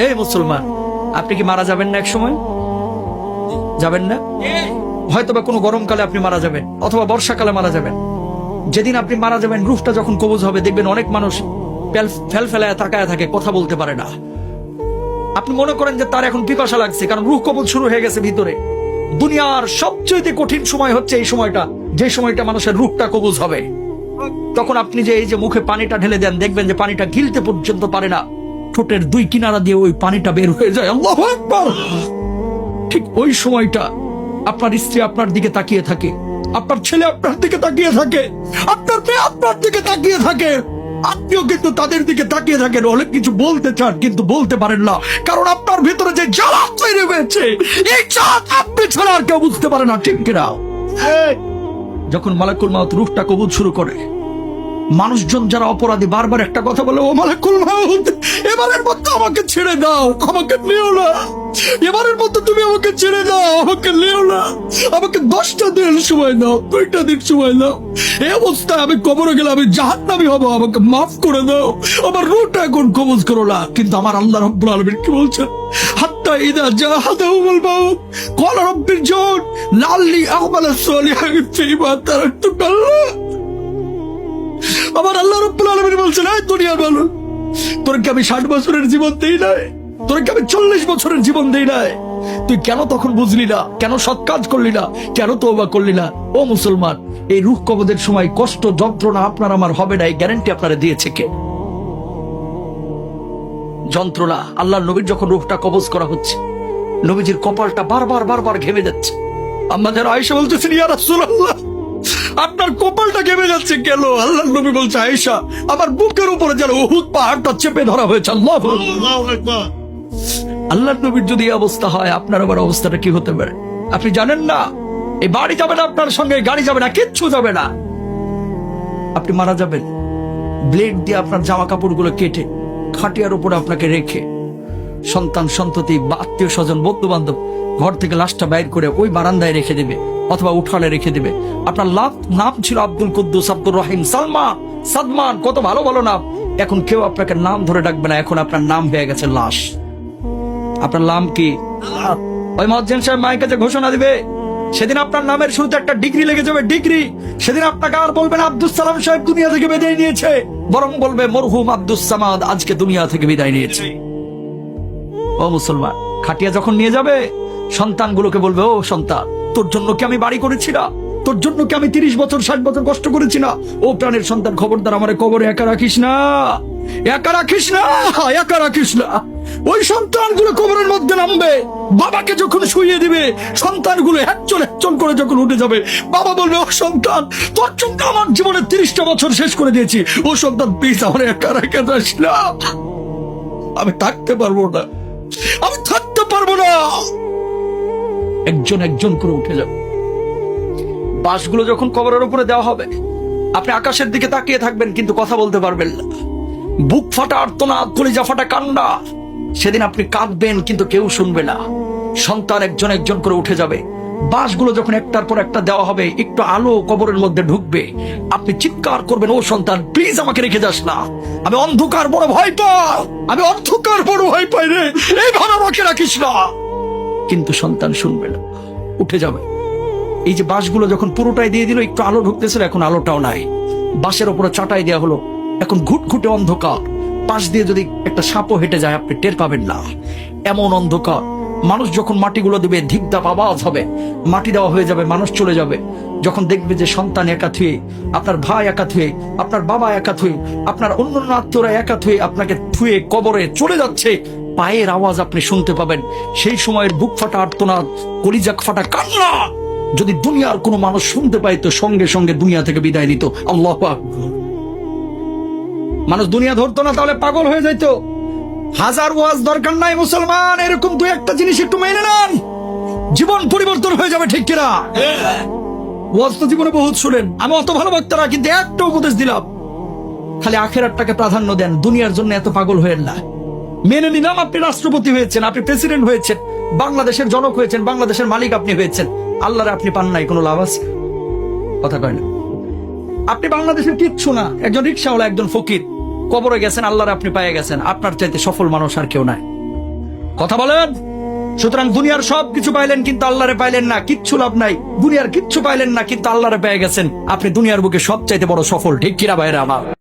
এই মুসলমান, আপনি কি মারা যাবেন না এক সময়? যাবেন না? হয়তোবা কোনো গরমকালে আপনি মারা যাবেন, অথবা বর্ষাকালে মারা যাবেন। যেদিন আপনি মারা যাবেন, রূহটা যখন কবজ হবে, দেখবেন অনেক মানুষ ফেল ফেলায় তাকায় থাকে, কথা বলতে পারে না। আপনি মনে করেন যে তার এখন পিপাসা লাগছে, কারণ রূহ কবজ শুরু হয়ে গেছে ভিতরে। দুনিয়ার সবচেয়ে কঠিন সময় হচ্ছে এই সময়টা, যে সময়টা মানুষের রূহটা কবজ হবে। তখন আপনি যে এই যে মুখে পানিটা ঢেলে দেন, দেখবেন যে পানিটা গিলতে পর্যন্ত পারে না, ঠোঁটের দুই কিনারা দিয়ে ওই পানিটা বের হয়ে যায়। আল্লাহু আকবার। ঠিক ওই সময়টা আপনার স্ত্রী আপনার দিকে তাকিয়ে থাকে, আপনার ছেলে আপনার দিকে তাকিয়ে থাকে, আপনার মেয়ে আপনার দিকে তাকিয়ে থাকে, আপনিও কিন্তু তাদের দিকে তাকিয়ে থাকেন। অনেক কিছু বলতে চান কিন্তু বলতে পারেন না, কারণ আপনার ভিতরে যে জ্বালা তৈরি হয়েছে, এই চাঁদ আপনি ছাড়া আর কেউ বুঝতে পারে না, ঠিক কিনা? যখন মালাকুল মাউত রূহটা কবুল শুরু করে, মানুষজন যারা অপরাধী বারবার একটা কথা বলে, ও মালাকুল মাউত, এবারের মতো আমাকে ছেড়ে দাও, আমাকে নিও না, এবারের মতো তুমি আমাকে ছেড়ে দাও, আমাকে নিও না, আমাকে 10টা দিন সময় দাও, 2টা দিন সময় দাও। এই অবস্থায় আমি কবরে গেলে আমি জাহান্নামী হব, আমাকে মাফ করে দাও, আমার রূহটা এখন কবজ করো না। কিন্তু আমার আল্লাহ রাব্বুল আলামিন কি বলছেন? হাত্তা ইযা জাহাদাহুল মাউত ক্বালা রাব্বির জিউন লাআল্লি আ'মালা সালিহান ফীমা তারাকতু। আমার আল্লাহ রাব্বুল আলামিন বলছেন, এই দুনিয়ার মানুষ, তোর কি আমি 60 বছরের জীবন দেই নাই? তোর কি আমি 40 বছরের জীবন দেই নাই? তুই কেন তখন বুঝলি না? কেন সৎ কাজ করলি না? কেন তওবা করলি না? ও মুসলমান, এই রূহ কবজের সময় কষ্ট যন্ত্রণা আপনার আমার হবে না, এই গ্যারান্টি আপনারা দিয়েছে কে? যন্ত্রণা, আল্লাহর নবীর যখন রূহটা কবজ করা হচ্ছে, নবীজির কপালটা বারবার ঘেমে যাচ্ছে। আম্মা যারা আয়েশা বলতেছেন, ইয়া রাসূলুল্লাহ, আপনার কপালটা ঘেমে যাচ্ছে কেন? আল্লাহর নবী বলছে, আয়েশা, আমার বুকের উপরে যেন উহুদ পাহাড়টা চেপে ধরা হয়েছে। আল্লাহু আকবার। আল্লাহর নবীর যদি এই অবস্থা হয়, আপনার আবার অবস্থাটা কি হতে পারে? আপনি জানেন না, এই বাড়ি যাবে না আপনার সঙ্গে, গাড়ি যাবে না, কিচ্ছু যাবে না। আপনি মারা যাবেন, ব্লেড দিয়ে আপনার জামা কাপড়গুলো কেটে খাটিয়ার উপরে আপনাকে রেখে, সন্তান সন্ততি বা আত্মীয় স্বজন বন্ধু বান্ধব ঘর থেকে লাশটা বাইর করে ওই বারান্দায় রেখে দেবে, অথবা উঠানে রেখে দেবে। আপনার নাম ছিল আব্দুল কুদ্দুস, আব্দুর রহিম, সালমান, সাদমান, কত ভালো ভালো নাম। এখন কেউ আপনাকে নাম ধরে ডাকবে না, এখন আপনার নাম হয়ে গেছে লাশ। আপনার নাম কি? ওই মুয়াজ্জিন সাহেব মায়ের কাছে ঘোষণা দিবে, সেদিন আপনার নামের শুরুতে একটা ডিগ্রি লেগে যাবে, ডিগ্রি। সেদিন আপনাকে আর বলবেন আব্দুস সালাম সাহেব দুনিয়া থেকে বিদায় নিয়েছে, বরং বলবে মরহুম আব্দুস সামাদ আজকে দুনিয়া থেকে বিদায় নিয়েছে। ও মুসলমান, খাটিয়া যখন নিয়ে যাবে, সন্তানগুলোকে বলবে, ও সন্তান, তোর জন্য কি আমি বাড়ি করেছি না? তোর জন্য কি আমি 30 বছর 60 বছর কষ্ট করেছি না? ও প্রাণের সন্তান, খবরদার আমারে কবরে একা রাখিস না, একা রাখিস না, একা রাখিস না। ওই সন্তানগুলো কবরের মধ্যে নামবে, বাবাকে যখন শুইয়ে দিবে, সন্তানগুলো একজন করে যখন উঠে যাবে, বাবা বলবে, ও সন্তান, তোর জন্য আমার জীবনের 30টা বছর শেষ করে দিয়েছি, ও সন্তান প্লিজ আমার একা রেখে যাস না, আমি থাকতে পারবো না, আমি থাকতে পারবো না। একজন করে উঠে যাবে। বাঁশগুলো যখন কবরের উপরে দেওয়া হবে, আপনি আকাশের দিকে তাকিয়ে থাকবেন কিন্তু কথা বলতে পারবেন না। বুক ফাটা আর্তনাদ, কলিজা ফাটা কান্না। সেদিন আপনি কাঁদবেন কিন্তু কেউ শুনবে না। সন্তান একজন করে উঠে যাবে। বাঁশগুলো যখন একটার পর একটা দেওয়া হবে, একটু আলো কবরের মধ্যে ঢুকবে, আপনি চিৎকার করবেন, ও সন্তান প্লিজ আমাকে রেখে যাস না, আমি অন্ধকার বড় ভয় পাই, আমি অন্ধকার বড় ভয় পাই রে, এইভাবে আমাকে রাখিস না। কিন্তু সন্তান শুনবে না, উঠে যাবে। এই যে বাঁশগুলো যখন পুরোটাই দিয়ে দিল, একটু আলো ঢুকতেছিল, এখন আলোটাও নাই। বাঁশের উপরে চাটাই দেওয়া হলো, এখন ঘুটঘুটে অন্ধকার। পাশ দিয়ে যদি একটা সাপও হেঁটে যায়, আপনি টের পাবেন না, এমন অন্ধকার। মানুষ যখন মাটিগুলো দিবে, ধিকধাপ আওয়াজ হবে, মাটি দেওয়া হয়ে যাবে, মানুষ চলে যাবে। যখন দেখবে যে সন্তান একা থুয়ে, আপনার ভাই একা থুয়ে, আপনার বাবা একা থুয়ে, আপনার অন্য আত্মীয়রা একা থুয়ে আপনাকে থুয়ে কবরে চলে যাচ্ছে, পায়ের আওয়াজ আপনি শুনতে পাবেন। সেই সময়ের বুক ফাটা আর্তনাদ, কলিজা ফাটা কান্না যদি দুনিয়ার কোনো মানুষ শুনতে পাইতো, সঙ্গে সঙ্গে দুনিয়া থেকে বিদায় নিত। আল্লাহু আকবার। মানুষ দুনিয়া ধরতো না, তাহলে পাগল হয়ে যাইতো। হাজার ওয়াজ দরকার নাই মুসলমান, এরকম দুই একটা জিনিস একটু মেনে নেন, জীবন পরিবর্তন হয়ে যাবে, ঠিক কিনা? ওয়াজ তো জীবনে বহুত শুনেন, আমি অত ভালো বক্তা না, কিন্তু একটা উপদেশ দিলাম, খালি আখেরাতটাকে প্রাধান্য দেন, দুনিয়ার জন্য এত পাগল হয়েন না। মেনে নিলাম আপনি রাষ্ট্রপতি হয়েছেন, আপনি প্রেসিডেন্ট হয়েছেন, বাংলাদেশের জনক হয়েছেন, বাংলাদেশের মালিক আপনি হয়েছেন, আল্লাহরে আপনি পান নাই, কোনো লাভ আছে? কথা কয় না। আপনি বাংলাদেশের কিচ্ছু না, একজন রিকশাওয়ালা, একজন ফকির, কবরে গেছেন, আল্লাহরে আপনি পেয়ে গেছেন, আপনার চাইতে সফল মানুষ আর কেউ নাই। কথা বলেন। সুতরাং দুনিয়ার সব কিছু পাইলেন কিন্তু আল্লাহরে পাইলেন না, কিচ্ছু লাভ নাই। দুনিয়ার কিচ্ছু পাইলেন না কিন্তু আল্লাহরে পেয়ে গেছেন, আপনি দুনিয়ার বুকে সবচাইতে বড় সফল। ঠিক কিনা ভাইরা আমার?